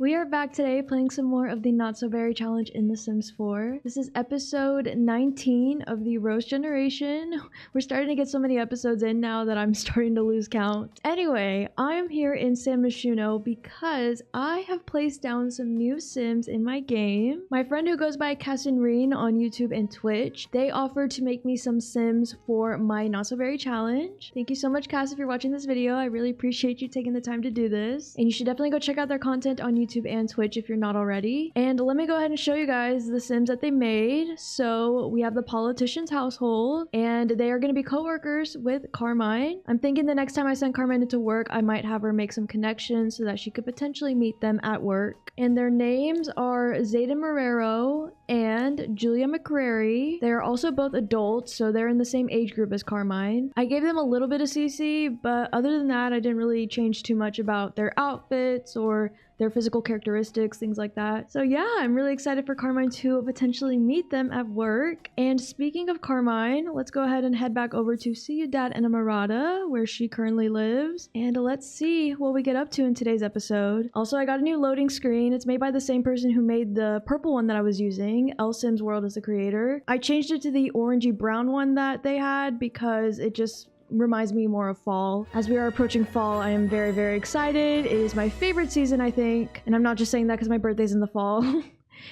We are back today playing some more of the Not So Berry Challenge in The Sims 4. This is episode 19 of the Rose Generation. We're starting to get so many episodes in now that I'm starting to lose count. Anyway, I'm here in San Myshuno because I have placed down some new Sims in my game. My friend who goes by Cassinreen on YouTube and Twitch, they offered to make me some Sims for my Not So Berry Challenge. Thank you so much, Cass, if you're watching this video. I really appreciate you taking the time to do this. And you should definitely go check out their content on YouTube and Twitch if you're not already. And let me go ahead and show you guys the Sims that they made. So we have the politician's household, and they are going to be co-workers with Carmine. I'm thinking the next time I send Carmine into work, I might have her make some connections so that she could potentially meet them at work. And their names are Zayden Marrero and Julia McCrary. They're also both adults, so they're in the same age group as Carmine. I gave them a little bit of CC, but other than that, I didn't really change too much about their outfits or their physical characteristics, things like that. So yeah, I'm really excited for Carmine to potentially meet them at work. And speaking of Carmine, let's go ahead and head back over to Ciudad Enamorada, where she currently lives. And let's see what we get up to in today's episode. Also, I got a new loading screen. It's made by the same person who made the purple one that I was using. L Sims World is the creator. I changed it to the orangey brown one that they had because it just reminds me more of fall. As we are approaching fall, I am very, very excited. It is my favorite season, I think. And I'm not just saying that because my birthday's in the fall.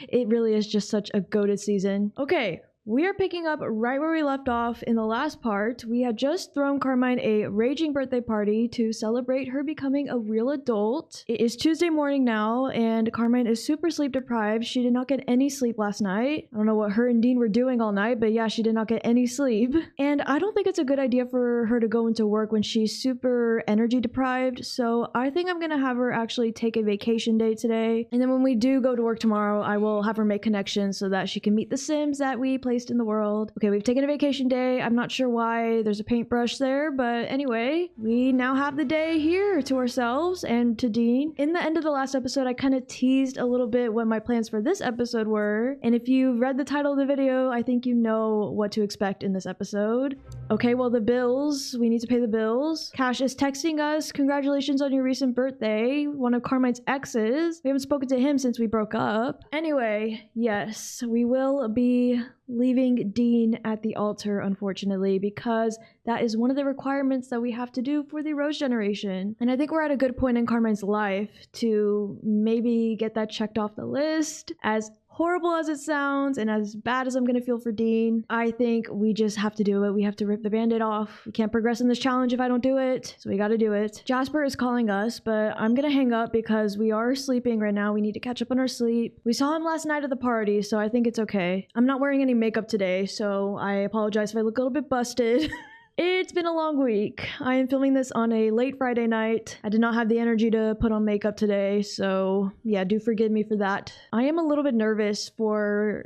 It really is just such a goated season. Okay. We are picking up right where we left off in the last part. We had just thrown Carmine a raging birthday party to celebrate her becoming a real adult. It is Tuesday morning now, and Carmine is super sleep deprived. She did not get any sleep last night. I don't know what her and Dean were doing all night, but yeah, she did not get any sleep. And I don't think it's a good idea for her to go into work when she's super energy deprived, so I think I'm gonna have her actually take a vacation day today. And then when we do go to work tomorrow, I will have her make connections so that she can meet the Sims that we placed in the world. Okay, we've taken a vacation day. I'm not sure why there's a paintbrush there, but anyway, we now have the day here to ourselves and to Dean. In the end of the last episode, I kind of teased a little bit what my plans for this episode were, and if you've read the title of the video, I think you know what to expect in this episode. Okay, well, the bills. We need to pay the bills. Cash is texting us, congratulations on your recent birthday, one of Carmine's exes. We haven't spoken to him since we broke up. Anyway, yes, we will be leaving Dean at the altar, unfortunately, because that is one of the requirements that we have to do for the Rose Generation. And I think we're at a good point in Carmine's life to maybe get that checked off the list. As horrible as it sounds and as bad as I'm gonna feel for Dean, I think we just have to do it. We have to rip the band-aid off. We can't progress in this challenge if I don't do it, so we gotta do it. Jasper is calling us, but I'm gonna hang up because we are sleeping right now. We need to catch up on our sleep. We saw him last night at the party, so I think it's okay. I'm not wearing any makeup today, so I apologize if I look a little bit busted. It's been a long week. I am filming this on a late Friday night. I did not have the energy to put on makeup today, so yeah, do forgive me for that. I am a little bit nervous for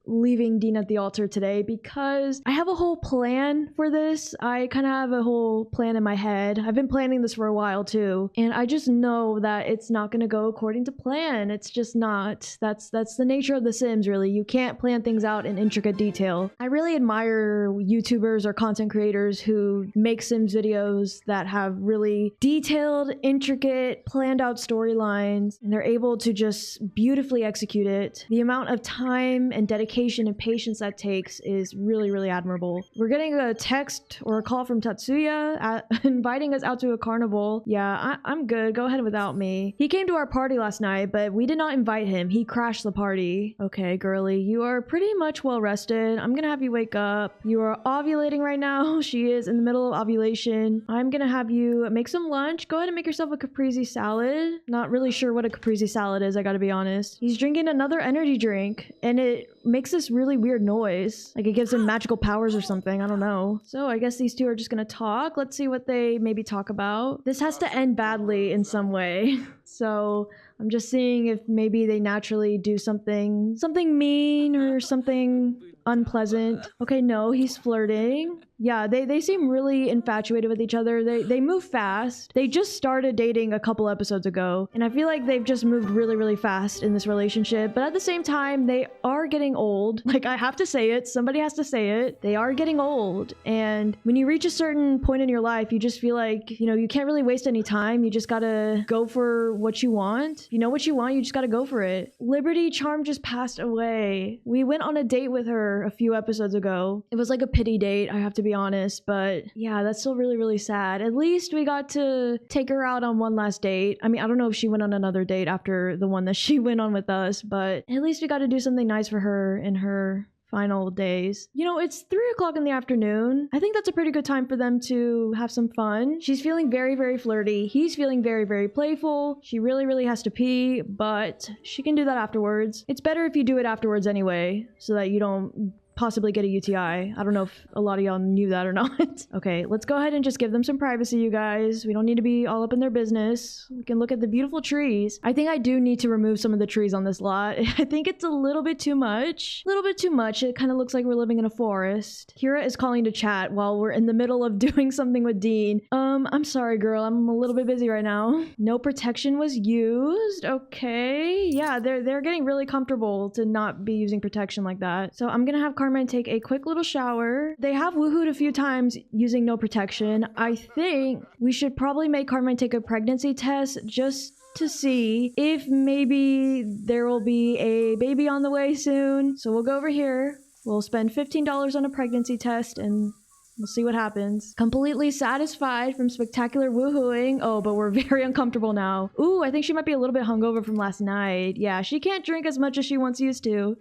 leaving Dean at the altar today because I have a whole plan for this. I kind of have a whole plan in my head. I've been planning this for a while too, and I just know that it's not going to go according to plan. It's just not. That's the nature of The Sims, really. You can't plan things out in intricate detail. I really admire YouTubers or content creators who make Sims videos that have really detailed, intricate, planned out storylines, and they're able to just beautifully execute it. The amount of time and dedication and patience that takes is really, really admirable. We're getting a text or a call from Tatsuya inviting us out to a carnival. Yeah, I'm good. Go ahead without me. He came to our party last night, but we did not invite him. He crashed the party. Okay, girly, you are pretty much well rested. I'm gonna have you wake up. You are ovulating right now. She is in the middle of ovulation. I'm gonna have you make some lunch. Go ahead and make yourself a caprese salad. Not really sure what a caprese salad is, I gotta be honest. He's drinking another energy drink, and it makes this really weird noise. Like it gives him magical powers or something. I don't know. So I guess these two are just gonna talk. Let's see what they maybe talk about. This has to end badly in some way. So I'm just seeing if maybe they naturally do something mean or something unpleasant. Okay, no, he's flirting. Yeah, they seem really infatuated with each other. They move fast. They just started dating a couple episodes ago, and I feel like they've just moved really, really fast in this relationship. But at the same time, they are getting old. Like, I have to say it. Somebody has to say it. They are getting old. And when you reach a certain point in your life, you just feel like, you know, you can't really waste any time. You just gotta go for what you want. If you know what you want, you just gotta go for it. Liberty Charm just passed away. We went on a date with her a few episodes ago. It was like a pity date, I have to be honest, but yeah, that's still really, really sad. At least we got to take her out on one last date. I mean, I don't know if she went on another date after the one that she went on with us, but at least we got to do something nice for her in her final days. You know, it's 3 o'clock in the afternoon. I think that's a pretty good time for them to have some fun. She's feeling very, very flirty. He's feeling very, very playful. She really, really has to pee, but she can do that afterwards. It's better if you do it afterwards anyway, so that you don't possibly get a UTI. I don't know if a lot of y'all knew that or not. Okay, let's go ahead and just give them some privacy, you guys. We don't need to be all up in their business. We can look at the beautiful trees. I think I do need to remove some of the trees on this lot. I think it's a little bit too much. A little bit too much. It kind of looks like we're living in a forest. Kira is calling to chat while we're in the middle of doing something with Dean. I'm sorry, girl. I'm a little bit busy right now. No protection was used. Okay. Yeah, they're getting really comfortable to not be using protection like that. So I'm gonna have Carmine take a quick little shower. They have woohooed a few times using no protection. I think we should probably make Carmine take a pregnancy test just to see if maybe there will be a baby on the way soon. So we'll go over here. We'll spend $15 on a pregnancy test and we'll see what happens. Completely satisfied from spectacular woohooing. Oh, but we're very uncomfortable now. Ooh, I think she might be a little bit hungover from last night. Yeah, she can't drink as much as she once used to.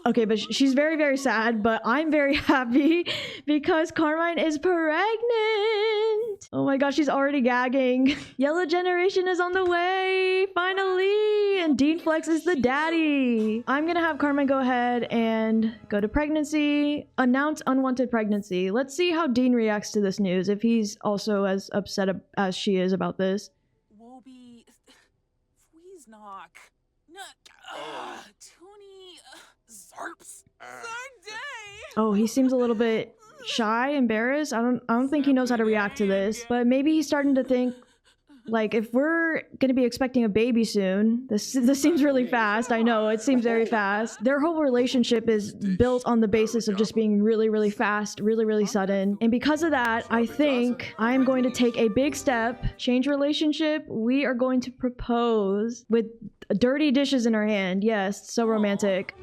Okay, but she's very, very sad, but I'm very happy because Carmine is pregnant. Oh my gosh, she's already gagging. Yellow generation is on the way, finally. And Dean Flex is the daddy. I'm gonna have Carmine go ahead and go to pregnancy, announce unwanted pregnancy. Let's see how Dean reacts to this news, if he's also as upset as she is about this. Woby, please knock. Tony, Zarps. Oh, he seems a little bit shy, embarrassed. I don't think he knows how to react to this, but maybe he's starting to think, like, if we're gonna be expecting a baby soon, this seems really fast. I know, it seems very fast. Their whole relationship is built on the basis of just being really, really fast, really, really sudden. And because of that, I think I'm going to take a big step, change relationship. We are going to propose with dirty dishes in our hand. Yes, so romantic.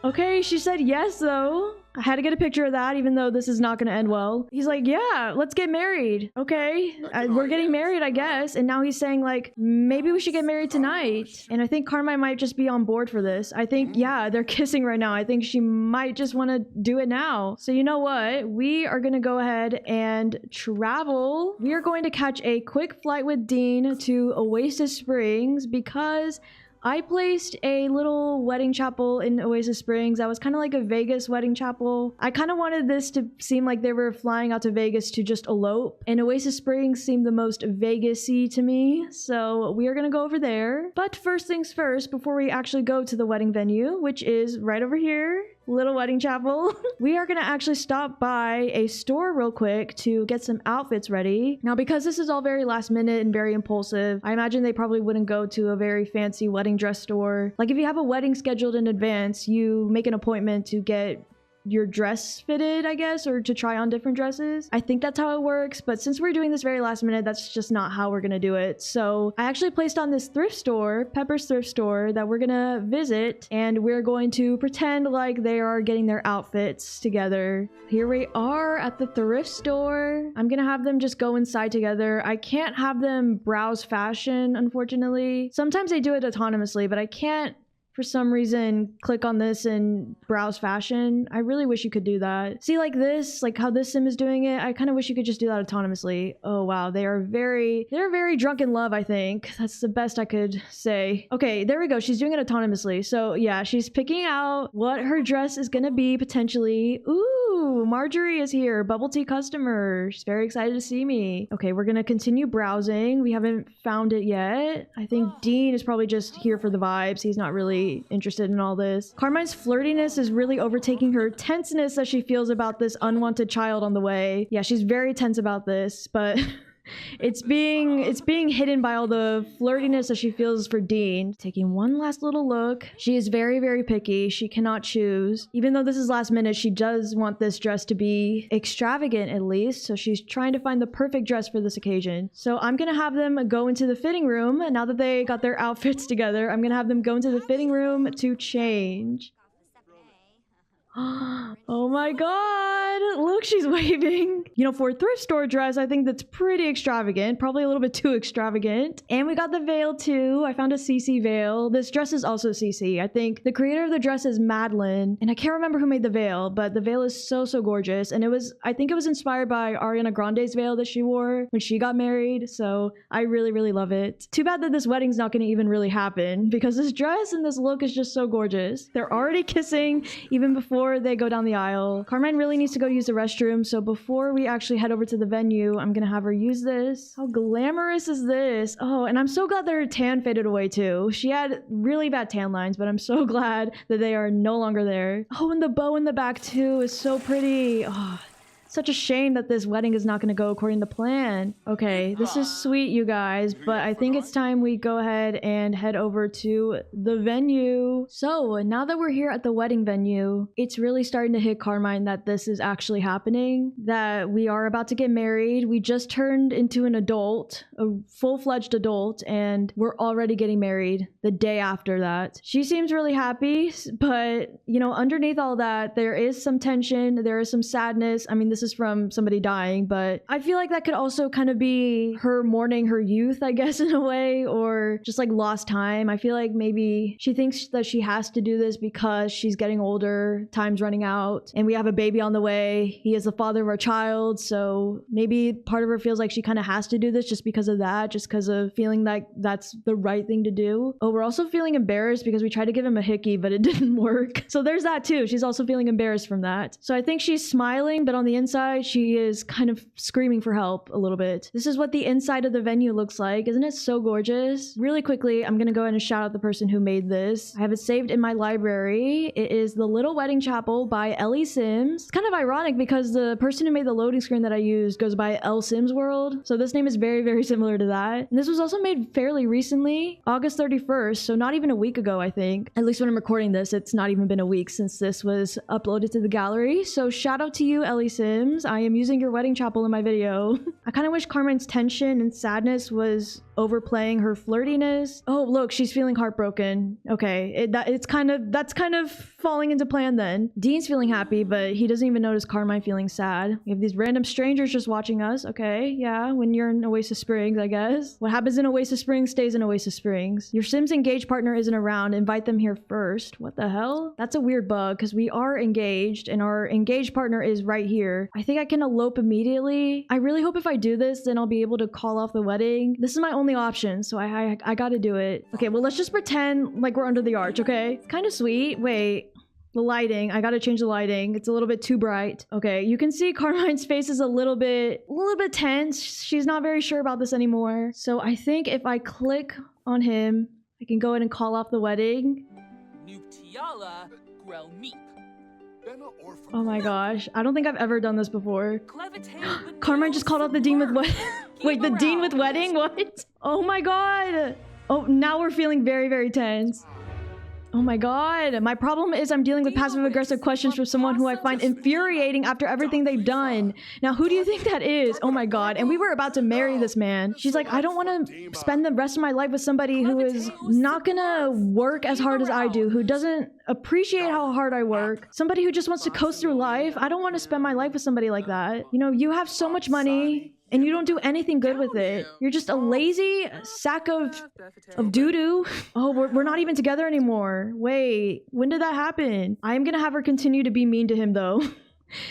Okay, she said yes though. I had to get a picture of that, even though this is not going to end well. He's like, yeah, let's get married. Okay, we're getting married, I guess. And now he's saying, like, maybe we should get married tonight. And I think Carmine might just be on board for this. I think, yeah, they're kissing right now. I think she might just want to do it now. So you know what? We are going to go ahead and travel. We are going to catch a quick flight with Dean to Oasis Springs because I placed a little wedding chapel in Oasis Springs that was kind of like a Vegas wedding chapel. I kind of wanted this to seem like they were flying out to Vegas to just elope, and Oasis Springs seemed the most Vegas-y to me, so we are gonna go over there. But first things first, before we actually go to the wedding venue, which is right over here, little wedding chapel, we are gonna actually stop by a store real quick to get some outfits ready. Now, because this is all very last minute and very impulsive, I imagine they probably wouldn't go to a very fancy wedding dress store. Like if you have a wedding scheduled in advance, you make an appointment to get your dress fitted, I guess, or to try on different dresses. I think that's how it works, but since we're doing this very last minute, that's just not how we're gonna do it. So I actually placed on this thrift store, Pepper's thrift store, that we're gonna visit, and we're going to pretend like they are getting their outfits together. Here we are at the thrift store. I'm gonna have them just go inside together. I can't have them browse fashion, unfortunately. Sometimes they do it autonomously, but I can't for some reason click on this and browse fashion. I really wish you could do that. See, like this, like how this sim is doing it, I kind of wish you could just do that autonomously. Oh wow, they're very drunk in love, I think. That's the best I could say. Okay, there we go. She's doing it autonomously. So yeah, she's picking out what her dress is gonna be potentially. Ooh, Marjorie is here, bubble tea customer. She's very excited to see me. Okay, we're gonna continue browsing. We haven't found it yet. I think Dean is probably just here for the vibes. He's not really interested in all this. Carmine's flirtiness is really overtaking her tenseness as she feels about this unwanted child on the way. Yeah, she's very tense about this, but It's being hidden by all the flirtiness that she feels for Dean. Taking one last little look. She is very, very picky. She cannot choose. Even though this is last minute, she does want this dress to be extravagant at least. So she's trying to find the perfect dress for this occasion. So I'm gonna have them go into the fitting room. Now that they got their outfits together, I'm gonna have them go into the fitting room to change. Oh my god, look, she's waving. You know, for a thrift store dress, I think that's pretty extravagant, probably a little bit too extravagant. And we got the veil too. I found a CC veil. This dress is also CC. I think the creator of the dress is Madeline, and I can't remember who made the veil, but the veil is so gorgeous. And I think it was inspired by Ariana Grande's veil that she wore when she got married. So I really love it. Too bad that this wedding's not going to even really happen, because this dress and this look is just so gorgeous. They're already kissing even before they go down the aisle. Carmine really needs to go use the restroom, so before we actually head over to the venue, I'm gonna have her use this. How glamorous is this? Oh, and I'm so glad that her tan faded away too. She had really bad tan lines, but I'm so glad that they are no longer there. Oh, and the bow in the back too is so pretty. Oh, such a shame that this wedding is not going to go according to plan. Okay, this is sweet, you guys, but I think it's time we go ahead and head over to the venue. So now that we're here at the wedding venue, it's really starting to hit Carmine that this is actually happening, that we are about to get married. We just turned into an adult, a full-fledged adult, and we're already getting married the day after that. She seems really happy, but you know, underneath all that, there is some tension, there is some sadness. I mean, this is from somebody dying, but I feel like that could also kind of be her mourning her youth, I guess, in a way, or just like lost time. I feel like maybe she thinks that she has to do this because she's getting older, time's running out, and we have a baby on the way. He is the father of our child, so maybe part of her feels like she kind of has to do this just because of that, just because of feeling like that's the right thing to do. Oh, we're also feeling embarrassed because we tried to give him a hickey, but it didn't work. So there's that too. She's also feeling embarrassed from that. So I think she's smiling, but on the inside, she is kind of screaming for help a little bit. This is what the inside of the venue looks like. Isn't it so gorgeous? Really quickly, I'm gonna go ahead and shout out the person who made this. I have it saved in my library. It is The Little Wedding Chapel by Ellie Sims. It's kind of ironic because the person who made the loading screen that I used goes by L Sims World. So this name is very similar to that. And this was also made fairly recently, August 31st. So not even a week ago, I think. At least when I'm recording this, it's not even been a week since this was uploaded to the gallery. So shout out to you, Ellie Sims. I am using your wedding chapel in my video. I kind of wish Carmine's tension and sadness was overplaying her flirtiness. Oh, look, she's feeling heartbroken. Okay, that's kind of falling into plan then. Dean's feeling happy, but he doesn't even notice Carmine feeling sad. We have these random strangers just watching us. Okay, yeah, when you're in Oasis Springs, I guess. What happens in Oasis Springs stays in Oasis Springs. Your Sims engaged partner isn't around. Invite them here first. What the hell? That's a weird bug because we are engaged and our engaged partner is right here. I think I can elope immediately. I really hope if I do this, then I'll be able to call off the wedding. This is my only option, so I gotta do it. Okay, well, let's just pretend like we're under the arch, okay? It's kind of sweet. Wait. The lighting. I gotta change the lighting. It's a little bit too bright. Okay, you can see Carmine's face is a little bit tense. She's not very sure about this anymore. So I think if I click on him, I can go ahead and call off the wedding. Oh my gosh. I don't think I've ever done this before. Carmine just called out the dean with what? Wait, the dean with wedding? What? Oh my god. Oh, now we're feeling very tense. Oh my god. My problem is I'm dealing with passive-aggressive questions from someone who I find infuriating after everything they've done. Now, who do you think that is? Oh my god. And we were about to marry this man. She's like, I don't want to spend the rest of my life with somebody who is not gonna work as hard as I do, who doesn't appreciate how hard I work, somebody who just wants to coast through life. I don't want to spend my life with somebody like that. You know, you have so much money and you don't do anything good with it. You're just a lazy sack of doo-doo. Oh, we're not even together anymore. Wait, when did that happen? I'm gonna have her continue to be mean to him though.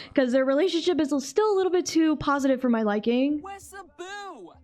Because their relationship is still a little bit too positive for my liking.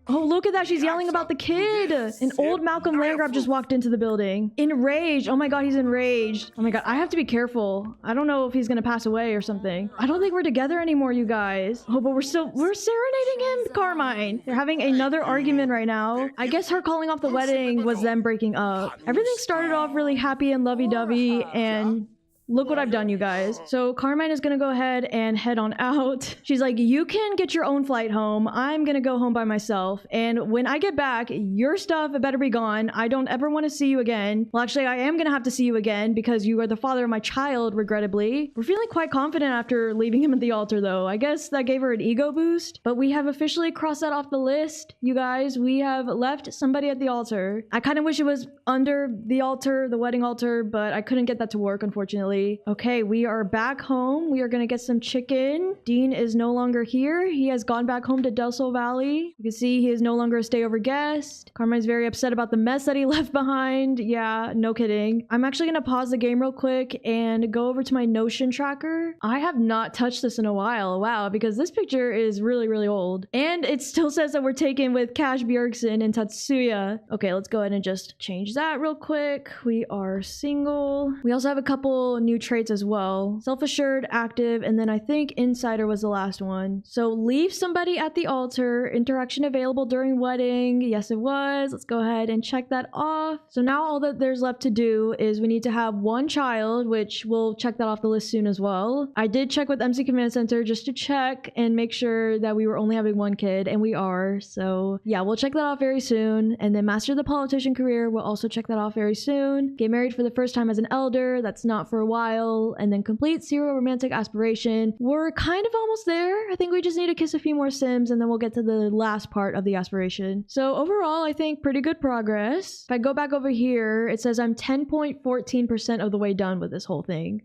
Oh, look at that. She's yelling about the kid. An old Malcolm Landgraf just walked into the building. Enraged. Oh my god, he's enraged. Oh my god, I have to be careful. I don't know if he's gonna pass away or something. I don't think we're together anymore, you guys. Oh, but we're serenading him, Carmine. They're having another argument right now. I guess her calling off the wedding was them breaking up. Everything started off really happy and lovey-dovey, and Look what I've done, you guys. So Carmine is gonna go ahead and head on out. She's like, you can get your own flight home. I'm gonna go home by myself. And when I get back, your stuff better be gone. I don't ever want to see you again. Well, actually, I am gonna have to see you again because you are the father of my child, regrettably. We're feeling quite confident after leaving him at the altar, though. I guess that gave her an ego boost. But we have officially crossed that off the list, you guys. We have left somebody at the altar. I kind of wish it was under the altar, the wedding altar, but I couldn't get that to work, unfortunately. Okay, we are back home. We are gonna get some chicken. Dean is no longer here. He has gone back home to Del Sol Valley. You can see he is no longer a stayover guest. Carmine's very upset about the mess that he left behind. Yeah, no kidding. I'm actually gonna pause the game real quick and go over to my Notion tracker. I have not touched this in a while. Wow, because this picture is really, really old. And it still says that we're taken with Cash Bjergsen and Tatsuya. Okay, let's go ahead and just change that real quick. We are single. We also have a couple new traits as well. Self-assured, active, and then I think insider was the last one. So leave somebody at the altar. Interaction available during wedding. Yes, it was. Let's go ahead and check that off. So now all that there's left to do is we need to have one child, which we'll check that off the list soon as well. I did check with MC Command Center just to check and make sure that we were only having one kid, and we are. So yeah, we'll check that off very soon. And then master the politician career, we'll also check that off very soon. Get married for the first time as an elder. That's not for a while. And then complete zero romantic aspiration. We're kind of almost there. I think we just need to kiss a few more Sims and then we'll get to the last part of the aspiration. So overall, I think pretty good progress. If I go back over here, it says I'm 10.14% of the way done with this whole thing.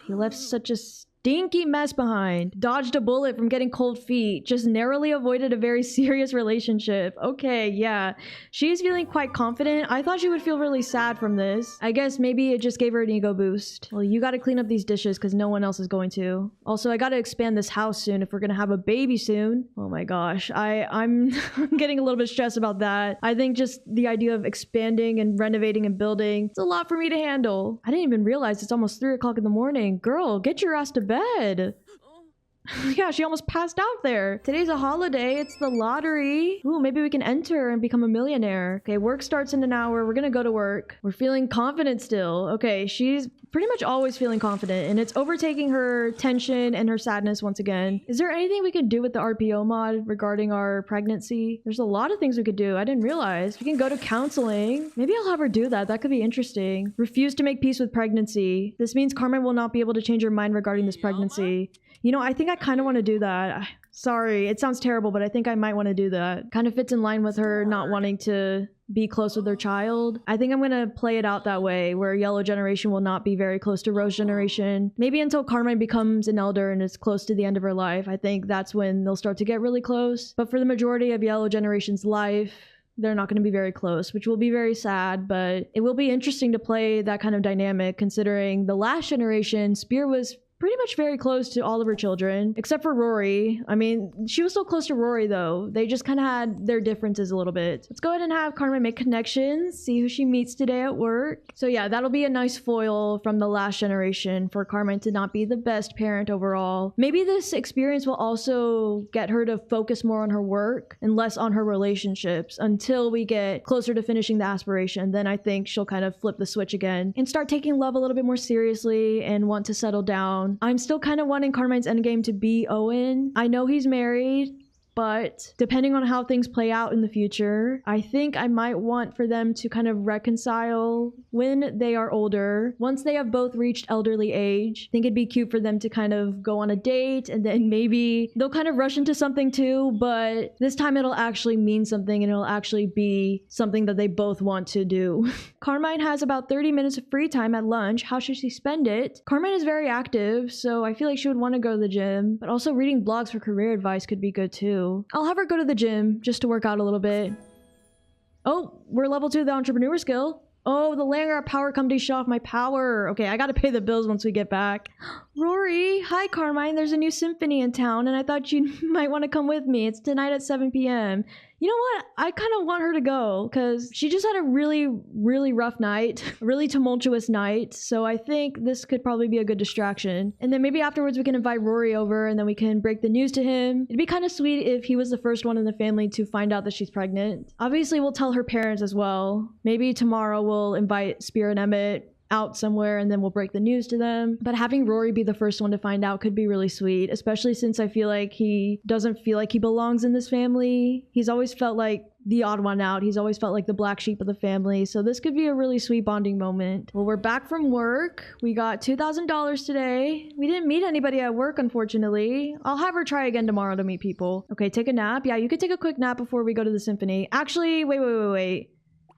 He left such a stinky mess behind. Dodged a bullet from getting cold feet. Just narrowly avoided a very serious relationship. Okay, yeah. She's feeling quite confident. I thought she would feel really sad from this. I guess maybe it just gave her an ego boost. Well, you gotta clean up these dishes because no one else is going to. Also, I gotta expand this house soon if we're gonna have a baby soon. Oh my gosh. I'm getting a little bit stressed about that. I think just the idea of expanding and renovating and building, it's a lot for me to handle. I didn't even realize it's almost 3 o'clock in the morning. Girl, get your ass to bed. Yeah, she almost passed out there. Today's a holiday. It's the lottery. Ooh, maybe we can enter and become a millionaire. Okay, work starts in an hour. We're gonna go to work. We're feeling confident still. Okay, she's pretty much always feeling confident, and it's overtaking her tension and her sadness once again. Is there anything we can do with the RPO mod regarding our pregnancy? There's a lot of things we could do. I didn't realize. We can go to counseling. Maybe I'll have her do that. That could be interesting. Refuse to make peace with pregnancy. This means Carmen will not be able to change her mind regarding this pregnancy. You know, I think I kind of want to do that. Sorry, it sounds terrible, but I think I might want to do that. Kind of fits in line with her not wanting to be close with their child. I think I'm gonna play it out that way, where Yellow Generation will not be very close to Rose Generation. Maybe until Carmine becomes an elder and is close to the end of her life. I think that's when they'll start to get really close. But for the majority of Yellow Generation's life, they're not going to be very close, which will be very sad, but it will be interesting to play that kind of dynamic considering the last generation, Spear was pretty much very close to all of her children, except for Rory. I mean, she was so close to Rory though. They just kind of had their differences a little bit. Let's go ahead and have Carmen make connections, see who she meets today at work. So yeah, that'll be a nice foil from the last generation for Carmen to not be the best parent overall. Maybe this experience will also get her to focus more on her work and less on her relationships until we get closer to finishing the aspiration. Then I think she'll kind of flip the switch again and start taking love a little bit more seriously and want to settle down. I'm still kind of wanting Carmine's endgame to be Owen. I know he's married, but depending on how things play out in the future, I think I might want for them to kind of reconcile when they are older. Once they have both reached elderly age, I think it'd be cute for them to kind of go on a date and then maybe they'll kind of rush into something too, but this time it'll actually mean something and it'll actually be something that they both want to do. Carmine has about 30 minutes of free time at lunch. How should she spend it? Carmine is very active, so I feel like she would want to go to the gym, but also reading blogs for career advice could be good too. I'll have her go to the gym just to work out a little bit. Oh, we're level 2 of the entrepreneur skill. Oh, the Langer power company shut off my power. Okay, I gotta pay the bills once we get back. Rory, hi Carmine. There's a new symphony in town and I thought you might want to come with me. It's tonight at 7 p.m. You know what? I kind of want her to go because she just had a really, really rough night, a really tumultuous night. So I think this could probably be a good distraction. And then maybe afterwards we can invite Rory over and then we can break the news to him. It'd be kind of sweet if he was the first one in the family to find out that she's pregnant. Obviously, we'll tell her parents as well. Maybe tomorrow we'll invite Spear and Emmett. out somewhere and then we'll break the news to them. But having Rory be the first one to find out could be really sweet, especially since I feel like he doesn't feel like he belongs in this family. He's always felt like the odd one out. He's always felt like the black sheep of the family. So this could be a really sweet bonding moment. Well, we're back from work. We got $2,000 today. We didn't meet anybody at work, unfortunately. I'll have her try again tomorrow to meet people. Okay, take a nap. Yeah, you could take a quick nap before we go to the symphony. Actually, wait.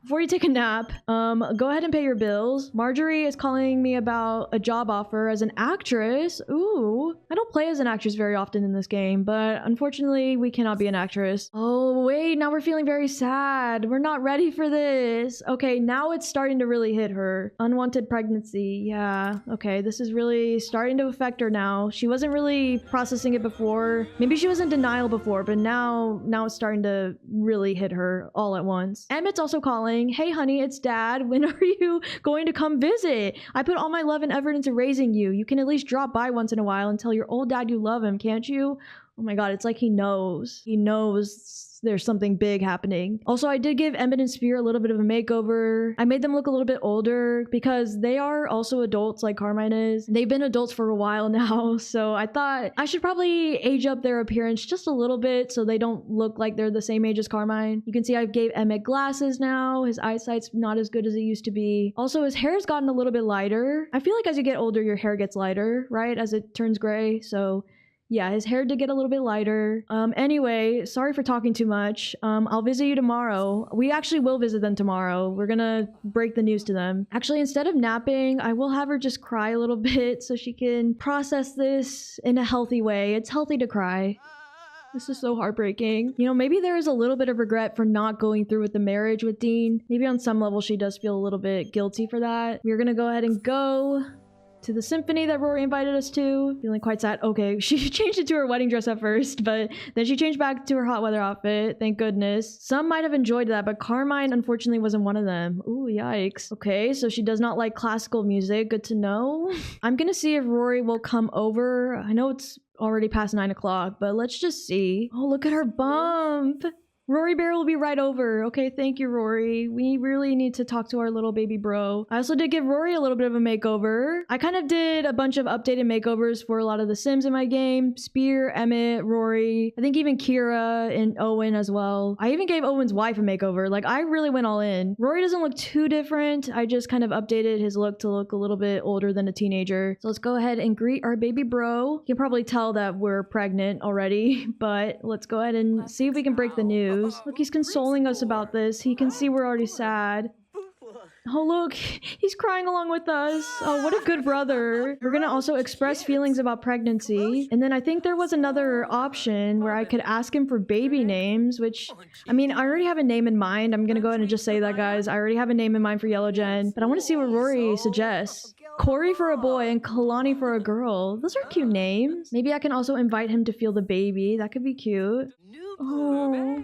Before you take a nap, go ahead and pay your bills. Marjorie is calling me about a job offer as an actress. Ooh, I don't play as an actress very often in this game, but unfortunately, we cannot be an actress. Oh, wait, now we're feeling very sad. We're not ready for this. Okay, now it's starting to really hit her. Unwanted pregnancy, yeah. Okay, this is really starting to affect her now. She wasn't really processing it before. Maybe she was in denial before, but now it's starting to really hit her all at once. Emmett's also calling. Hey honey, it's dad. When are you going to come visit? I put all my love and effort into raising you. You can at least drop by once in a while and tell your old dad you love him, can't you? Oh my god, it's like he knows. He knows there's something big happening. Also, I did give Emmett and Spear a little bit of a makeover. I made them look a little bit older because they are also adults like Carmine is. They've been adults for a while now, so I thought I should probably age up their appearance just a little bit so they don't look like they're the same age as Carmine. You can see I gave Emmett glasses now. His eyesight's not as good as it used to be. Also, his hair's gotten a little bit lighter. I feel like as you get older, your hair gets lighter, right? As it turns gray, so yeah, his hair did get a little bit lighter. Anyway, sorry for talking too much. I'll visit you tomorrow. We actually will visit them tomorrow. We're gonna break the news to them. Actually, instead of napping, I will have her just cry a little bit so she can process this in a healthy way. It's healthy to cry. This is so heartbreaking. You know, maybe there is a little bit of regret for not going through with the marriage with Dean. Maybe on some level she does feel a little bit guilty for that. We're gonna go ahead and go to the symphony that Rory invited us to. Feeling quite sad. Okay, she changed it to her wedding dress at first, but then she changed back to her hot weather outfit. Thank goodness. Some might have enjoyed that, but Carmine unfortunately wasn't one of them. Ooh, yikes. Okay, so she does not like classical music. Good to know. I'm gonna see if Rory will come over. I know it's already past 9 o'clock, but let's just see. Oh, look at her bump. Rory Bear will be right over. Okay, thank you, Rory. We really need to talk to our little baby bro. I also did give Rory a little bit of a makeover. I kind of did a bunch of updated makeovers for a lot of the Sims in my game. Spear, Emmett, Rory. I think even Kira and Owen as well. I even gave Owen's wife a makeover. Like, I really went all in. Rory doesn't look too different. I just kind of updated his look to look a little bit older than a teenager. So let's go ahead and greet our baby bro. You can probably tell that we're pregnant already, but let's go ahead and see if we can break the news. Look, he's consoling us about this. He can see we're already sad. Oh, look, he's crying along with us. Oh, what a good brother. We're gonna also express feelings about pregnancy. And then I think there was another option where I could ask him for baby names, which, I mean, I already have a name in mind. I'm gonna go ahead and just say that, guys. I already have a name in mind for Yellow Jen, but I want to see what Rory suggests. Corey for a boy and Kalani for a girl. Those are cute names. Maybe I can also invite him to feel the baby. That could be cute. Oh,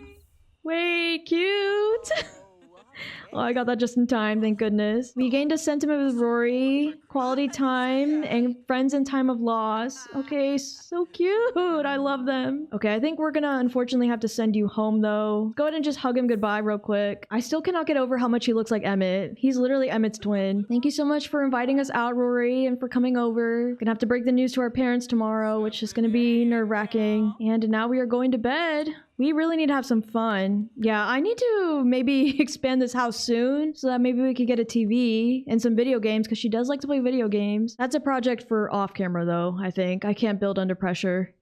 wait, cute. Oh, I got that just in time, thank goodness. We gained a sentiment with Rory, quality time, and friends in time of loss. Okay, so cute. I love them. Okay, I think we're gonna unfortunately have to send you home though. Go ahead and just hug him goodbye real quick. I still cannot get over how much he looks like Emmett. He's literally Emmett's twin. Thank you so much for inviting us out, Rory, and for coming over. Gonna have to break the news to our parents tomorrow, which is gonna be nerve-wracking. And now we are going to bed. We really need to have some fun. Yeah, I need to maybe expand this house soon so that maybe we could get a TV and some video games because she does like to play video games. That's a project for off camera though, I think. I can't build under pressure.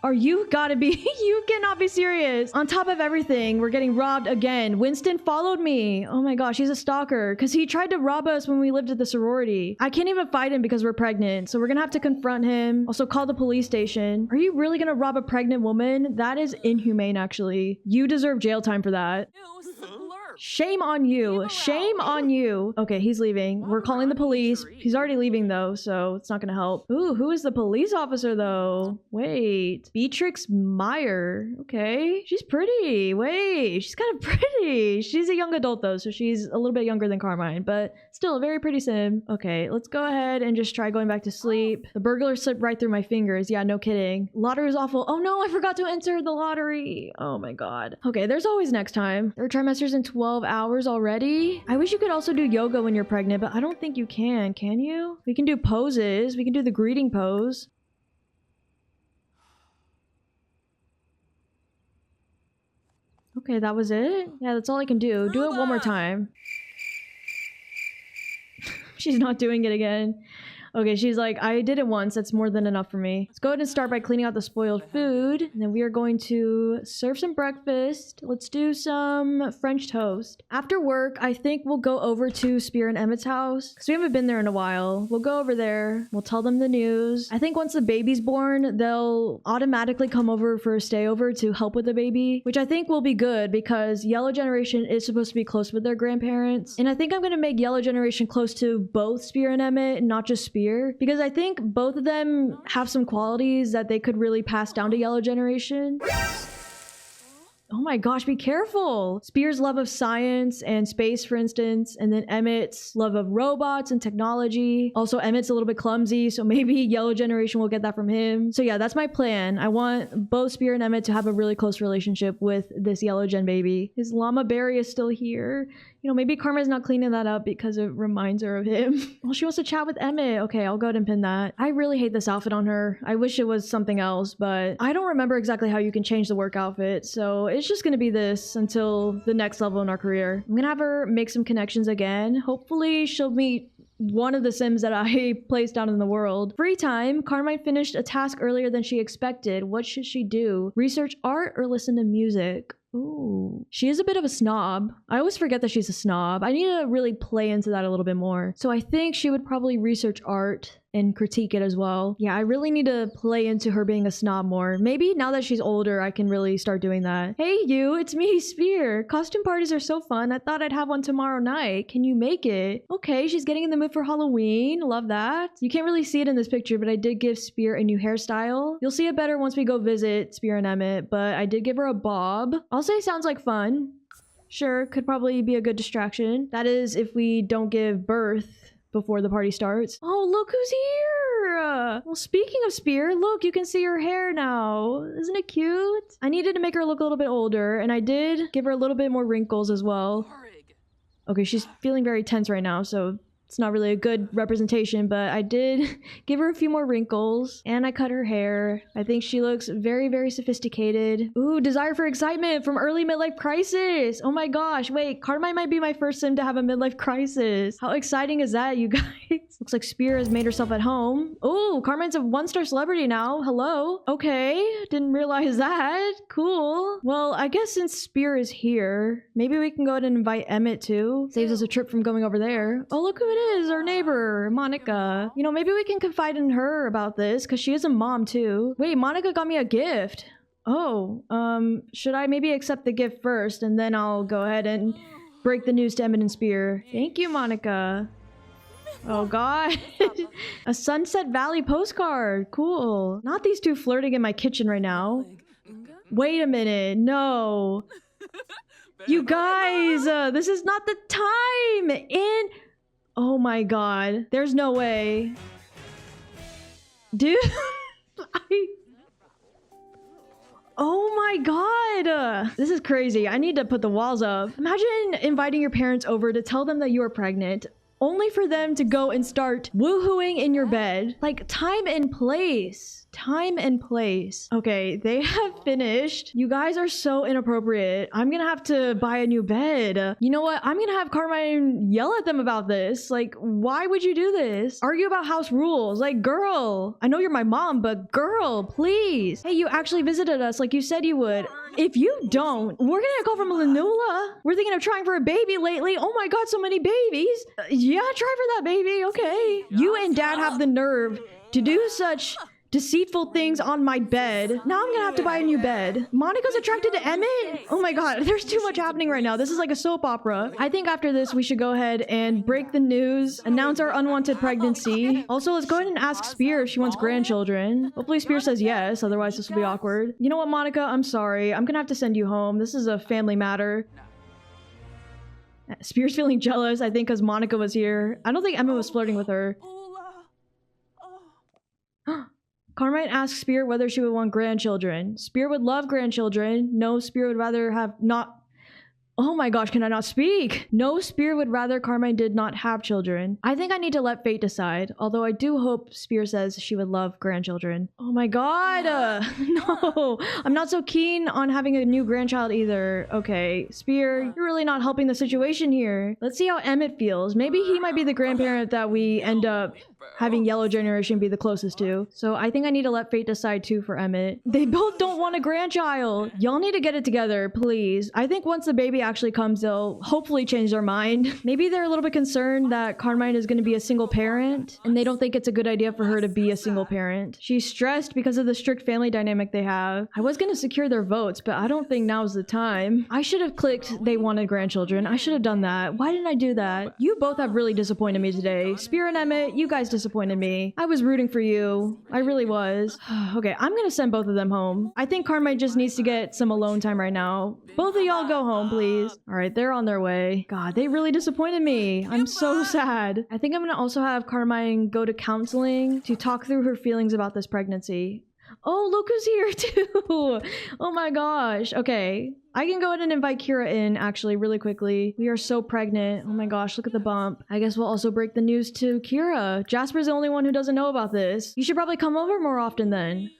Are you gotta be, you cannot be serious. On top of everything, we're getting robbed again. Winston followed me. Oh my gosh, he's a stalker because he tried to rob us when we lived at the sorority. I can't even fight him because we're pregnant. So we're gonna have to confront him. Also call the police station. Are you really gonna rob a pregnant woman? That is inhumane, actually. You deserve jail time for that. Shame on you. Shame on you. Okay, he's leaving. We're calling the police. He's already leaving though, so it's not gonna help. Ooh, who is the police officer though? Wait. Beatrix Meyer. Okay. She's pretty. Wait. She's kind of pretty. She's a young adult though, so she's a little bit younger than Carmine, but still a very pretty sim. Okay, let's go ahead and just try going back to sleep. The burglar slipped right through my fingers. Yeah, no kidding. Lottery is awful. Oh no, I forgot to enter the lottery. Oh my god. Okay, there's always next time. Third trimesters in 12. 12 hours already? I wish you could also do yoga when you're pregnant, but I don't think you can you? We can do poses. We can do the greeting pose. Okay, that was it? Yeah, that's all I can do. Do it one more time. She's not doing it again. Okay, she's like, I did it once. That's more than enough for me. Let's go ahead and start by cleaning out the spoiled food. And then we are going to serve some breakfast. Let's do some French toast. After work, I think we'll go over to Spear and Emmett's house because we haven't been there in a while. We'll go over there. We'll tell them the news. I think once the baby's born, they'll automatically come over for a stayover to help with the baby, which I think will be good because Yellow Generation is supposed to be close with their grandparents. And I think I'm going to make Yellow Generation close to both Spear and Emmett, not just Spear. Because I think both of them have some qualities that they could really pass down to Yellow Generation. Oh my gosh, be careful! Spear's love of science and space, for instance, and then Emmett's love of robots and technology. Also, Emmett's a little bit clumsy, so maybe Yellow Generation will get that from him. So yeah, that's my plan. I want both Spear and Emmett to have a really close relationship with this Yellow Gen baby. His llama berry is still here. You know, maybe Karma's not cleaning that up because it reminds her of him. Well, she wants to chat with Emmett. Okay, I'll go ahead and pin that. I really hate this outfit on her. I wish it was something else, but I don't remember exactly how you can change the work outfit, so it's just gonna be this until the next level in our career. I'm gonna have her make some connections again. Hopefully she'll meet one of the Sims that I placed down in the world. Free time. Carmine finished a task earlier than she expected. What should she do? Research art or listen to music? Ooh. She is a bit of a snob. I always forget that she's a snob. I need to really play into that a little bit more. So I think she would probably research art and critique it as well. Yeah, I really need to play into her being a snob more. Maybe now that she's older, I can really start doing that. Hey you, it's me, Spear. Costume parties are so fun. I thought I'd have one tomorrow night. Can you make it? Okay, she's getting in the mood for Halloween. Love that. You can't really see it in this picture, but I did give Spear a new hairstyle. You'll see it better once we go visit Spear and Emmett, but I did give her a bob. I'll say sounds like fun. Sure, could probably be a good distraction. That is if we don't give birth before the party starts. Oh, look who's here! Well, speaking of Spear, look, you can see her hair now. Isn't it cute? I needed to make her look a little bit older, and I did give her a little bit more wrinkles as well. Okay, she's feeling very tense right now, so it's not really a good representation, but I did give her a few more wrinkles and I cut her hair. I think she looks very, very sophisticated. Ooh, desire for excitement from early midlife crisis. Oh my gosh, wait, Carmine might be my first sim to have a midlife crisis. How exciting is that, you guys? Looks like Spear has made herself at home. Ooh, Carmine's a one-star celebrity now. Hello. Okay, didn't realize that. Cool. Well, I guess since Spear is here, maybe we can go ahead and invite Emmett too. Saves us a trip from going over there. Oh, look who it is, our neighbor, Monica. You know, maybe we can confide in her about this because she is a mom too. Wait, Monica got me a gift. Oh, should I maybe accept the gift first and then I'll go ahead and break the news to Emmett and Spear. Thank you, Monica. Oh god. A Sunset Valley postcard. Cool. Not these two flirting in my kitchen right now. Wait a minute. No. You guys, this is not the time. Oh my god. There's no way. Dude. Oh my god. This is crazy. I need to put the walls up. Imagine inviting your parents over to tell them that you are pregnant, only for them to go and start woohooing in your bed. Like, time and place. Time and place. Okay, they have finished. You guys are so inappropriate. I'm gonna have to buy a new bed. You know what? I'm gonna have Carmine yell at them about this. Like, why would you do this? Argue about house rules. Like, girl, I know you're my mom, but girl, please. Hey, you actually visited us like you said you would. If you don't, we're gonna call from Lanula. We're thinking of trying for a baby lately. Oh my god, so many babies. Yeah, try for that baby, okay. You and dad have the nerve to do such deceitful things on my bed. Now I'm gonna have to buy a new bed. Monica's attracted to Emmett? Oh my god, there's too much happening right now. This is like a soap opera. I think after this, we should go ahead and break the news, announce our unwanted pregnancy. Also, let's go ahead and ask Spear if she wants grandchildren. Hopefully Spear says yes, otherwise this will be awkward. You know what, Monica? I'm sorry. I'm gonna have to send you home. This is a family matter. Spear's feeling jealous, I think, because Monica was here. I don't think Emma was flirting with her. Carmine asks Spear whether she would want grandchildren. Spear would love grandchildren. No, Spear would rather have not... Oh my gosh, can I not speak? No, Spear would rather Carmine did not have children. I think I need to let fate decide, although I do hope Spear says she would love grandchildren. Oh my god, no, I'm not so keen on having a new grandchild either. Okay, Spear, you're really not helping the situation here. Let's see how Emmett feels. Maybe he might be the grandparent that we end up having Yellow Generation be the closest to. So I think I need to let fate decide too for Emmett. They both don't want a grandchild. Y'all need to get it together, please. I think once the baby actually comes, they'll hopefully change their mind. Maybe they're a little bit concerned that Carmine is going to be a single parent, and they don't think it's a good idea for her to be a single parent. She's stressed because of the strict family dynamic they have. I was going to secure their votes, but I don't think now's the time. I should have clicked they wanted grandchildren. I should have done that. Why didn't I do that? You both have really disappointed me today. Spear and Emmett, you guys disappointed me. I was rooting for you. I really was. Okay, I'm gonna send both of them home. I think Carmine just needs to get some alone time right now. Both of y'all go home, please. All right, they're on their way. God, they really disappointed me. I'm so sad. I think I'm gonna also have Carmine go to counseling to talk through her feelings about this pregnancy. Oh, look who's here too. Oh my gosh. Okay. I can go ahead and invite Kira in actually really quickly. We are so pregnant. Oh my gosh, look at the bump. I guess we'll also break the news to Kira. Jasper's the only one who doesn't know about this. You should probably come over more often then.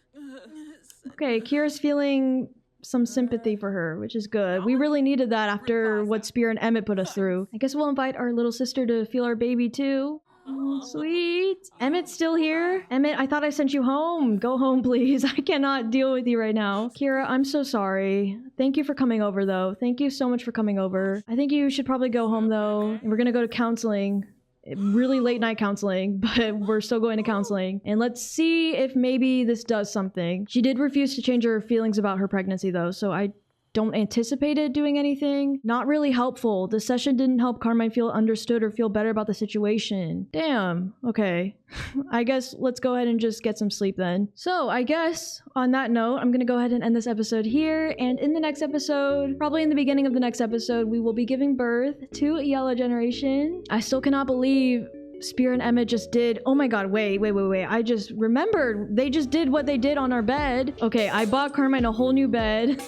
Okay, Kira's feeling some sympathy for her, which is good. We really needed that after what Spear and Emmett put us through. I guess we'll invite our little sister to feel our baby too. Oh, sweet. Emmett's still here? Emmett, I thought I sent you home. Go home, please. I cannot deal with you right now. Kira, I'm so sorry. Thank you for coming over, though. Thank you so much for coming over. I think you should probably go home, though. And we're gonna go to counseling. Really late night counseling, but we're still going to counseling. And let's see if maybe this does something. She did refuse to change her feelings about her pregnancy, though, so I don't anticipate it doing anything. Not really helpful. The session didn't help Carmine feel understood or feel better about the situation. Damn. Okay. I guess let's go ahead and just get some sleep then. So I guess on that note, I'm gonna go ahead and end this episode here. And in the next episode, probably in the beginning of the next episode, we will be giving birth to Yellow Generation. I still cannot believe Spear and Emmett just did. Oh my god, wait. I just remembered. They just did what they did on our bed. Okay, I bought Carmine a whole new bed.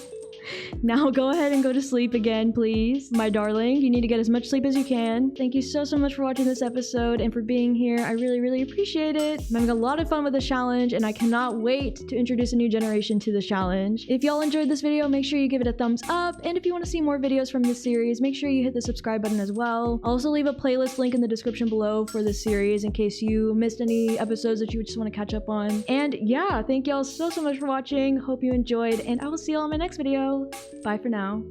Now go ahead and go to sleep again, please. My darling, you need to get as much sleep as you can. Thank you so much for watching this episode and for being here. I really appreciate it. I'm having a lot of fun with this challenge and I cannot wait to introduce a new generation to the challenge. If y'all enjoyed this video, make sure you give it a thumbs up. And if you want to see more videos from this series, make sure you hit the subscribe button as well. I'll also leave a playlist link in the description below for this series in case you missed any episodes that you just want to catch up on. And yeah, thank y'all so much for watching. Hope you enjoyed and I will see y'all in my next video. Bye for now.